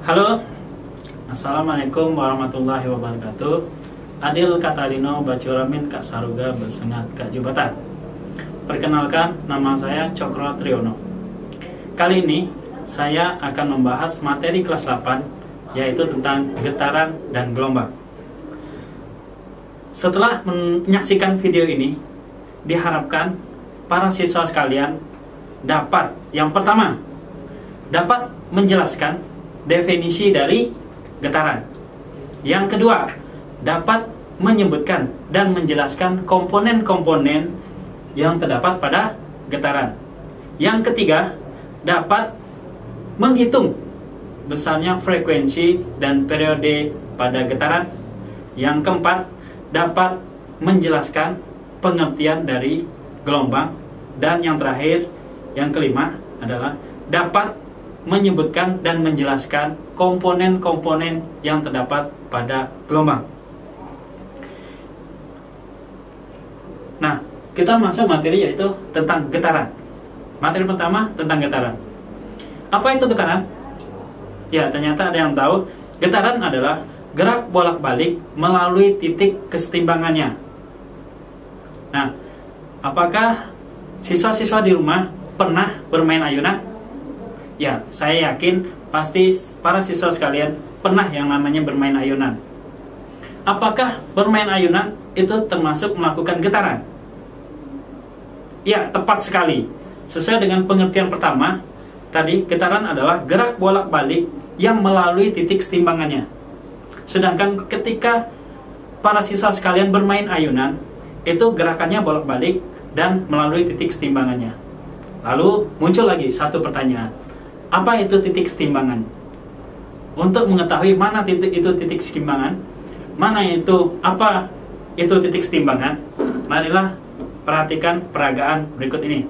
Halo, Assalamualaikum warahmatullahi wabarakatuh. Adil Katalino Bacuramin Kak Saruga Besengat Kak Jubatan. Perkenalkan, nama saya Cokro Triyono. Kali ini saya akan membahas materi kelas 8, yaitu tentang getaran dan gelombang. Setelah menyaksikan video ini, diharapkan para siswa sekalian dapat, yang pertama, dapat menjelaskan definisi dari getaran. Yang kedua, dapat menyebutkan dan menjelaskan komponen-komponen yang terdapat pada getaran. Yang ketiga, dapat menghitung besarnya frekuensi dan periode pada getaran. Yang keempat, dapat menjelaskan pengertian dari gelombang. Dan yang terakhir, yang kelima adalah dapat menyebutkan dan menjelaskan komponen-komponen yang terdapat pada gelombang. Nah, kita masuk materi yaitu tentang getaran. Materi pertama tentang getaran. Apa itu getaran? Ya, ternyata ada yang tahu. Getaran adalah gerak bolak-balik melalui titik kesetimbangannya. Nah, apakah siswa-siswa di rumah pernah bermain ayunan? Ya, saya yakin pasti para siswa sekalian pernah yang namanya bermain ayunan. Apakah bermain ayunan itu termasuk melakukan getaran? Ya, tepat sekali. Sesuai dengan pengertian pertama, tadi getaran adalah gerak bolak-balik yang melalui titik kesetimbangannya. Sedangkan ketika para siswa sekalian bermain ayunan, itu gerakannya bolak-balik dan melalui titik kesetimbangannya. Lalu muncul lagi satu pertanyaan. Apa itu titik kesetimbangan? Untuk mengetahui mana titik itu titik kesetimbangan, mana itu apa itu titik kesetimbangan, marilah perhatikan peragaan berikut ini.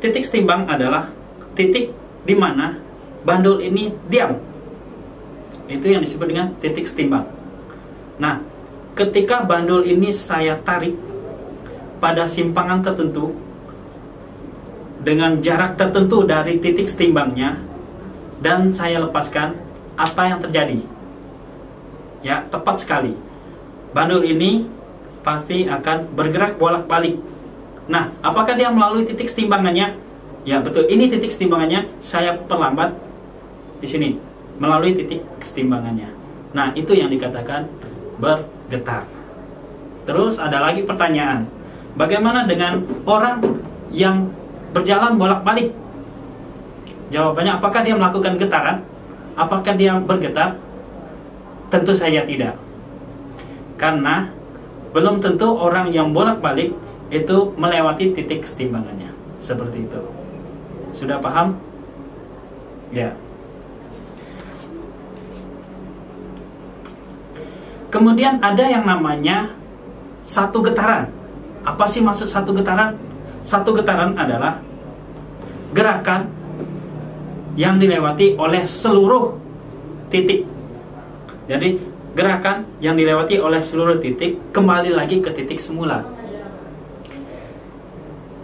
Titik setimbang adalah titik di mana bandul ini diam. Itu yang disebut dengan titik setimbang. Nah, ketika bandul ini saya tarik pada simpangan tertentu dengan jarak tertentu dari titik setimbangnya dan saya lepaskan, apa yang terjadi? Ya, tepat sekali. Bandul ini pasti akan bergerak bolak-balik. Nah, apakah dia melalui titik setimbangannya? Ya, betul. Ini titik setimbangannya, saya perlambat di sini melalui titik setimbangannya. Nah, itu yang dikatakan bergetar. Terus ada lagi pertanyaan. Bagaimana dengan orang yang berjalan bolak-balik? Jawabannya, apakah dia melakukan getaran? Apakah dia bergetar? Tentu saja tidak. Karena belum tentu orang yang bolak-balik itu melewati titik kesetimbangannya. Seperti itu. Sudah paham? Ya. Kemudian ada yang namanya satu getaran. Apa sih maksud satu getaran? Satu getaran adalah gerakan yang dilewati oleh seluruh titik. Jadi gerakan yang dilewati oleh seluruh titik kembali lagi ke titik semula.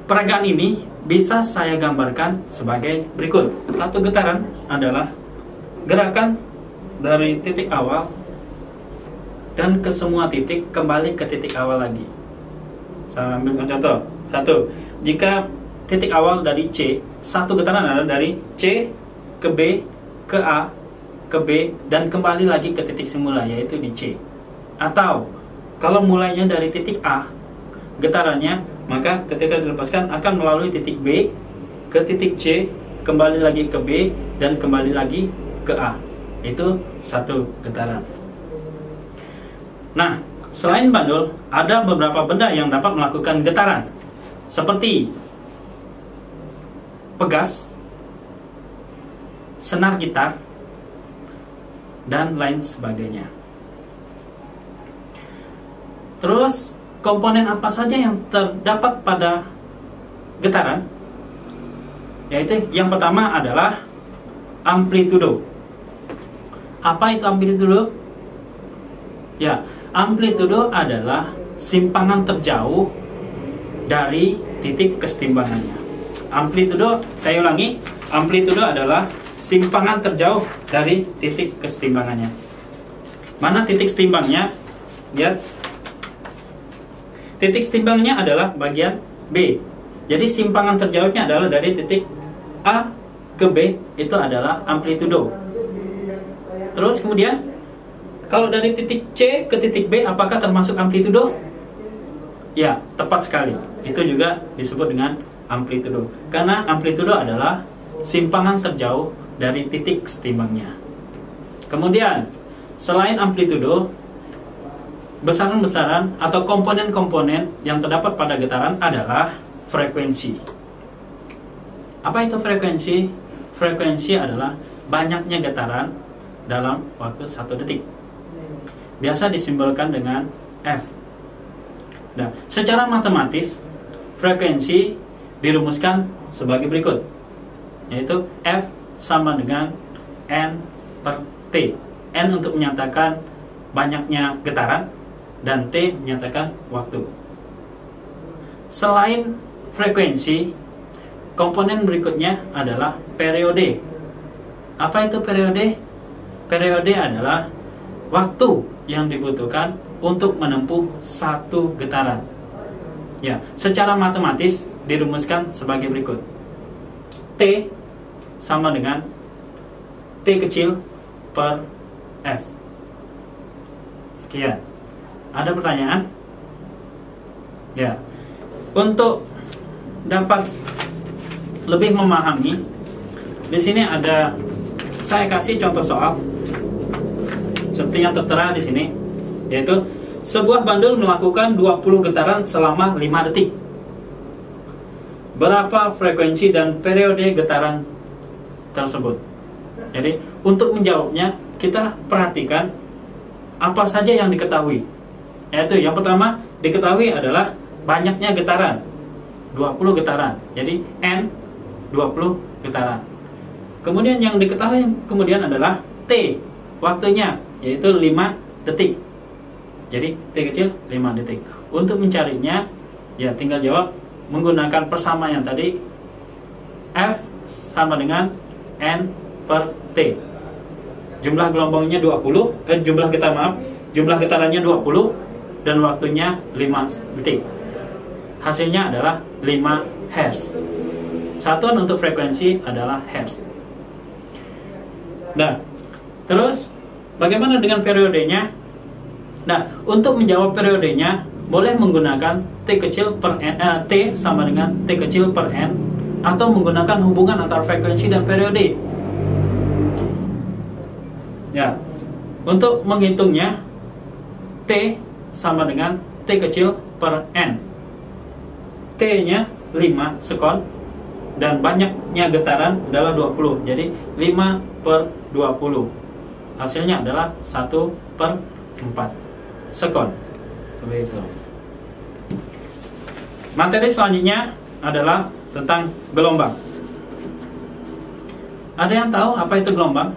Peragaan ini bisa saya gambarkan sebagai berikut. Satu getaran adalah gerakan dari titik awal dan ke semua titik kembali ke titik awal lagi. Saya ambil contoh. Satu, jika titik awal dari C, satu getaran adalah dari C ke B, ke A, ke B, dan kembali lagi ke titik semula, yaitu di C. Atau, kalau mulainya dari titik A, getarannya, maka ketika dilepaskan akan melalui titik B, ke titik C, kembali lagi ke B, dan kembali lagi ke A. Itu satu getaran. Nah, selain bandul, ada beberapa benda yang dapat melakukan getaran, seperti pegas, senar gitar, dan lain sebagainya. Terus, komponen apa saja yang terdapat pada getaran? Yaitu yang pertama adalah amplitudo. Apa itu amplitudo? Ya, amplitudo adalah simpangan terjauh dari titik kesetimbangannya. Amplitudo, saya ulangi, amplitudo adalah simpangan terjauh dari titik kesetimbangannya. Mana titik setimbangnya? Lihat. Titik setimbangnya adalah bagian B. Jadi simpangan terjauhnya adalah dari titik A ke B, itu adalah amplitudo. Terus kemudian kalau dari titik C ke titik B, apakah termasuk amplitudo? Ya, tepat sekali. Itu juga disebut dengan amplitudo. Karena amplitudo adalah simpangan terjauh dari titik setimbangnya. Kemudian, selain amplitudo, besaran-besaran atau komponen-komponen yang terdapat pada getaran adalah frekuensi. Apa itu frekuensi? Frekuensi adalah banyaknya getaran dalam waktu 1 detik. Biasa disimbolkan dengan F. Nah, secara matematis, frekuensi dirumuskan sebagai berikut, yaitu F sama dengan N per T. N untuk menyatakan banyaknya getaran, dan T menyatakan waktu. Selain frekuensi, komponen berikutnya adalah periode. Apa itu periode? Periode adalah waktu yang dibutuhkan untuk menempuh satu getaran. Ya, secara matematis dirumuskan sebagai berikut. T sama dengan T kecil per F. Sekian. Ada pertanyaan? Ya. Untuk dapat lebih memahami, di sini ada, saya kasih contoh soal seperti yang tertera di sini, yaitu sebuah bandul melakukan 20 getaran selama 5 detik. Berapa frekuensi dan periode getaran tersebut? Jadi untuk menjawabnya, kita perhatikan apa saja yang diketahui. Yaitu yang pertama diketahui adalah banyaknya getaran, 20 getaran. Jadi N 20 getaran. Kemudian yang diketahui kemudian adalah T, waktunya, yaitu 5 detik. Jadi T kecil 5 detik. Untuk mencarinya, ya tinggal jawab menggunakan persamaan tadi. F sama dengan N per T. Jumlah gelombangnya 20, jumlah getarannya 20 dan waktunya 5 detik. Hasilnya adalah 5 Hz. Satuan untuk frekuensi adalah Hz. Nah, terus bagaimana dengan periodenya? Nah, untuk menjawab periodenya boleh menggunakan T kecil per N, T sama dengan T kecil per N, atau menggunakan hubungan antara frekuensi dan periode. Ya, untuk menghitungnya T sama dengan T kecil per N. T-nya 5 sekon dan banyaknya getaran adalah 20. Jadi 5 per 20. Hasilnya adalah 1 per 4 sekon. Seperti itu. Materi selanjutnya adalah tentang gelombang. Ada yang tahu apa itu gelombang?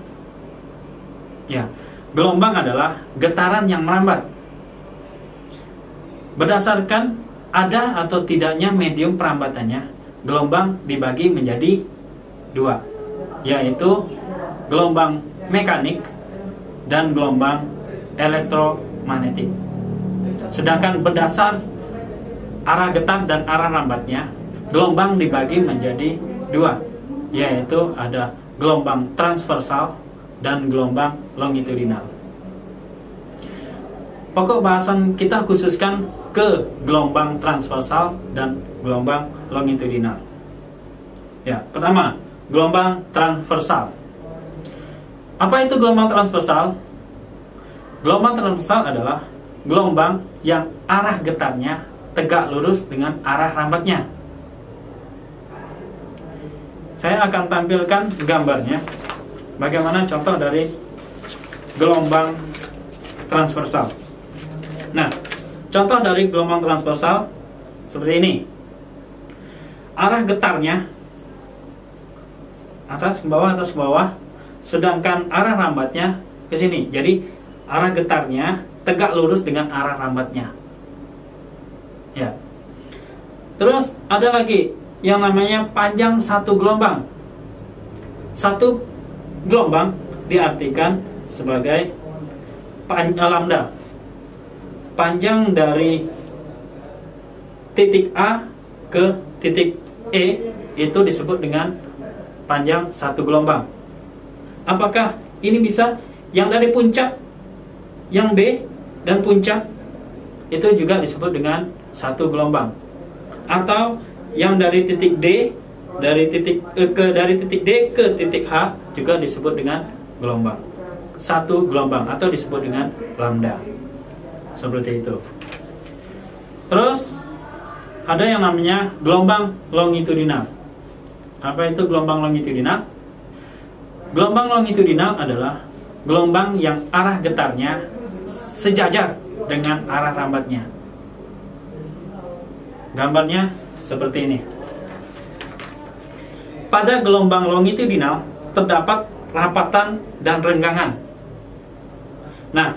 Ya, gelombang adalah getaran yang merambat. Berdasarkan ada atau tidaknya medium perambatannya, gelombang dibagi menjadi 2, yaitu gelombang mekanik dan gelombang elektromagnetik. Sedangkan berdasar arah getar dan arah rambatnya, gelombang dibagi menjadi 2, yaitu ada gelombang transversal dan gelombang longitudinal. Pokok bahasan kita khususkan ke gelombang transversal dan gelombang longitudinal. Ya, pertama, gelombang transversal. Apa itu gelombang transversal? Gelombang transversal adalah gelombang yang arah getarnya tegak lurus dengan arah rambatnya. Saya akan tampilkan gambarnya. Bagaimana contoh dari gelombang transversal. Nah, contoh dari gelombang transversal seperti ini. Arah getarnya atas ke bawah, sedangkan arah rambatnya ke sini. Jadi arah getarnya tegak lurus dengan arah rambatnya. Ya. Terus ada lagi yang namanya panjang satu gelombang. Satu gelombang diartikan sebagai lambda. Panjang dari titik A ke titik E itu disebut dengan panjang satu gelombang. Apakah ini bisa yang dari puncak yang B dan puncak itu juga disebut dengan satu gelombang, atau yang dari titik D dari titik D ke titik H juga disebut dengan gelombang, satu gelombang, atau disebut dengan lambda. Seperti itu. Terus ada yang namanya gelombang longitudinal. Apa itu gelombang longitudinal? Gelombang longitudinal adalah gelombang yang arah getarnya sejajar dengan arah rambatnya. Gambarnya seperti ini. Pada gelombang longitudinal terdapat rapatan dan renggangan. Nah,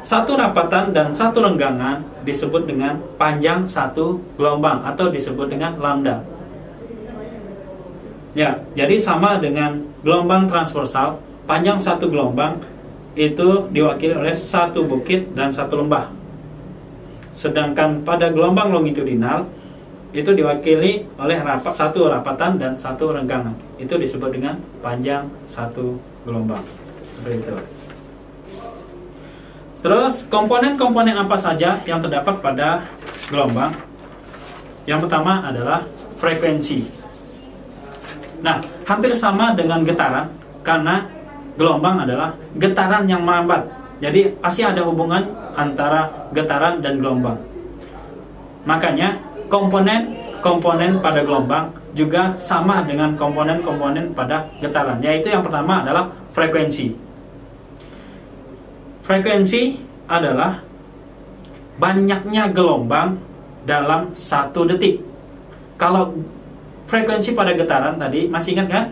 satu rapatan dan satu renggangan disebut dengan panjang satu gelombang atau disebut dengan lambda. Ya, jadi sama dengan gelombang transversal, panjang satu gelombang itu diwakili oleh satu bukit dan satu lembah. Sedangkan pada gelombang longitudinal itu diwakili oleh satu rapatan dan satu renggangan. Itu disebut dengan panjang satu gelombang. Seperti itu. Terus komponen-komponen apa saja yang terdapat pada gelombang? Yang pertama adalah frekuensi. Nah, hampir sama dengan getaran, karena gelombang adalah getaran yang merambat. Jadi pasti ada hubungan antara getaran dan gelombang. Makanya komponen-komponen pada gelombang juga sama dengan komponen-komponen pada getaran. Yaitu yang pertama adalah frekuensi. Frekuensi adalah banyaknya gelombang dalam 1 detik. Kalau frekuensi pada getaran tadi masih ingat kan?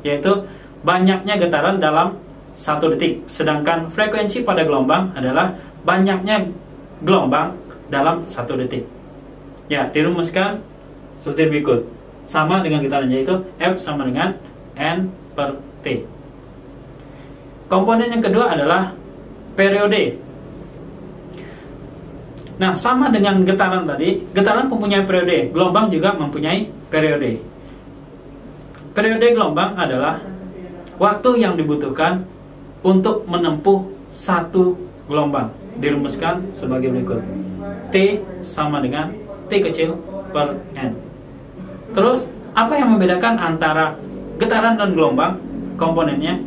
Yaitu banyaknya getaran dalam 1 detik. Sedangkan frekuensi pada gelombang adalah banyaknya gelombang dalam 1 detik. Ya, dirumuskan seperti berikut. Sama dengan getaran, yaitu F sama dengan N per T. Komponen yang kedua adalah periode. Nah, sama dengan getaran tadi, getaran mempunyai periode, gelombang juga mempunyai periode. Periode gelombang adalah waktu yang dibutuhkan untuk menempuh satu gelombang. Dirumuskan sebagai berikut. T sama dengan T kecil per N. Terus, apa yang membedakan antara getaran dan gelombang? Komponennya.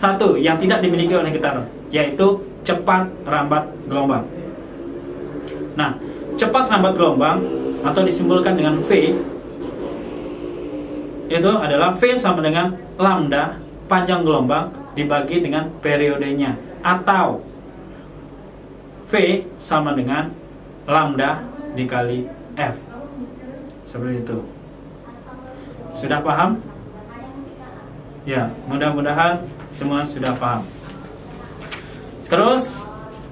Satu, yang tidak dimiliki oleh getaran, yaitu cepat rambat gelombang. Nah, cepat rambat gelombang atau disimbolkan dengan V, itu adalah V sama dengan lambda panjang gelombang dibagi dengan periodenya, atau V sama dengan lambda dikali F. Seperti itu. Sudah paham? Ya, mudah-mudahan semua sudah paham. Terus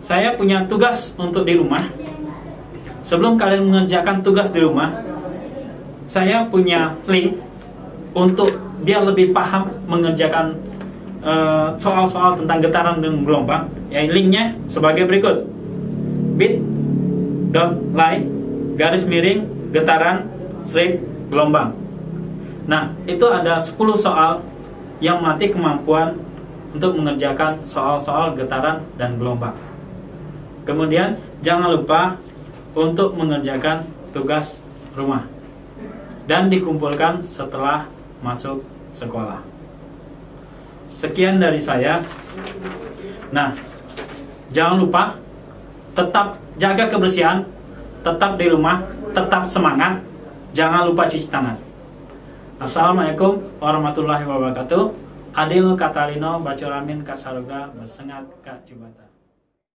saya punya tugas untuk di rumah. Sebelum kalian mengerjakan tugas di rumah, saya punya link untuk biar lebih paham mengerjakan soal-soal tentang getaran dan gelombang. Ya, linknya sebagai berikut: bit.ly /getaran/gelombang. Nah, itu ada 10 soal yang melatih kemampuan untuk mengerjakan soal-soal getaran dan gelombang. Kemudian jangan lupa untuk mengerjakan tugas rumah dan dikumpulkan setelah masuk sekolah. Sekian dari saya. Nah, jangan lupa tetap jaga kebersihan, tetap di rumah, tetap semangat, jangan lupa cuci tangan. Assalamualaikum warahmatullahi wabarakatuh. Adil Katalino Bacoramin Kasaroga Bersengat Kak Jubata.